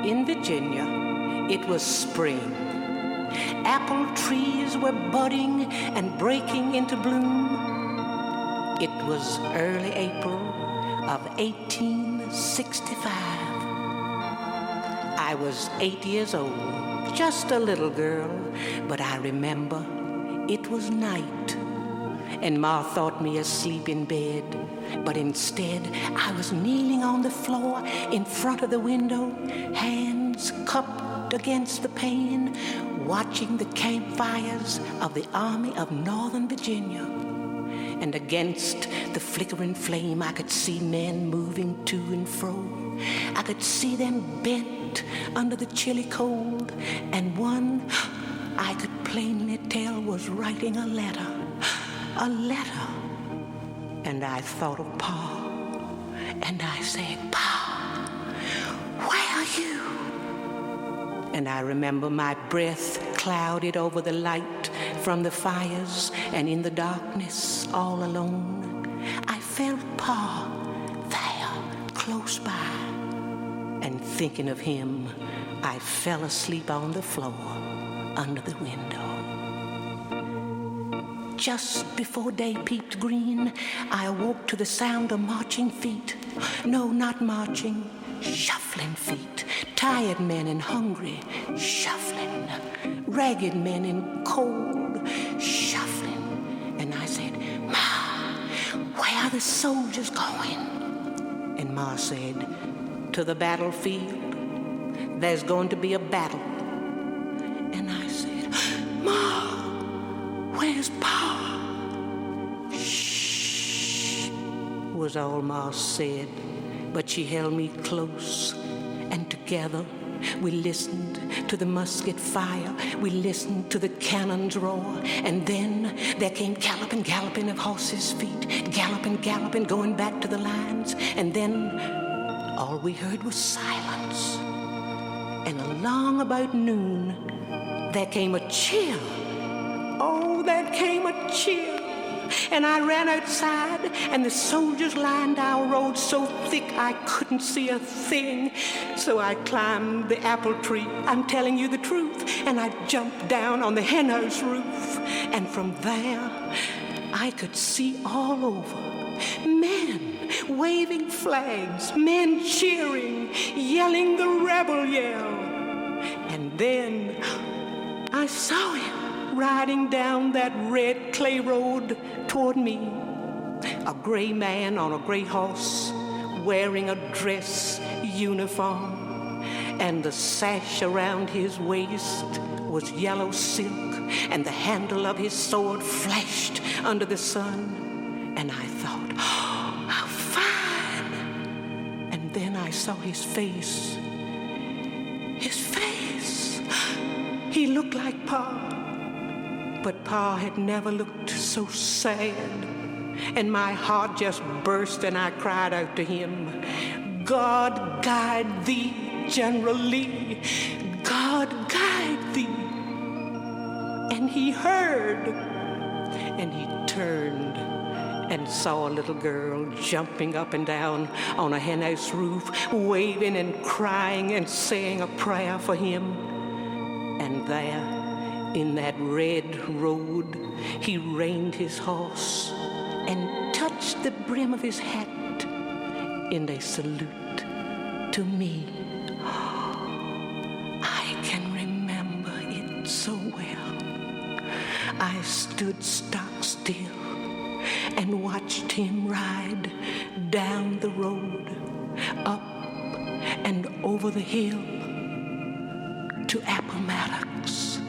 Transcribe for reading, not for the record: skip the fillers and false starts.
In Virginia, it was spring. Apple trees were budding and breaking into bloom. It was early April of 1865. I was 8 years old, just a little girl, but I remember it was night. And Ma thought me asleep in bed, but instead I was kneeling on the floor in front of the window, hands cupped against the pane, watching the campfires of the Army of Northern Virginia. And against the flickering flame I could see men moving to and fro. I could see them bent under the chilly cold, and one I could plainly tell was writing a letter. A letter. And I thought of Pa, and I said, Pa, where are you? And I remember my breath clouded over the light from the fires, and in the darkness, all alone, I felt Pa there, close by. And thinking of him, I fell asleep on the floor under the window. Just before day peeped green, I awoke to the sound of marching feet. No, not marching, shuffling feet. Tired men and hungry, shuffling. Ragged men in cold, shuffling. And I said, Ma, where are the soldiers going? And Ma said, to the battlefield. There's going to be a battle. And I said, Ma, where's Pa? Shh, was all Ma said, but she held me close, and together we listened to the musket fire, we listened to the cannons roar, and then there came galloping, galloping of horses' feet, galloping, galloping, going back to the lines, and then all we heard was silence. And along about noon, there came a chill. Oh, there came a chill. And I ran outside, and the soldiers lined our road so thick I couldn't see a thing. So I climbed the apple tree, I'm telling you the truth, and I jumped down on the henhouse roof. And from there, I could see all over. Men waving flags, men cheering, yelling the rebel yell. And then I saw him riding down that red clay road toward me. A gray man on a gray horse, wearing a dress uniform, and the sash around his waist was yellow silk, and the handle of his sword flashed under the sun. And I thought, oh, how fine! And then I saw his face. His face! He looked like Pa. But Pa had never looked so sad. And my heart just burst, and I cried out to him, God guide thee, General Lee. God guide thee. And he heard, and he turned and saw a little girl jumping up and down on a henhouse roof, waving and crying and saying a prayer for him. And there, in that red road, he reined his horse and touched the brim of his hat in a salute to me. I can remember it so well. I stood stock still and watched him ride down the road, up and over the hill to Appomattox.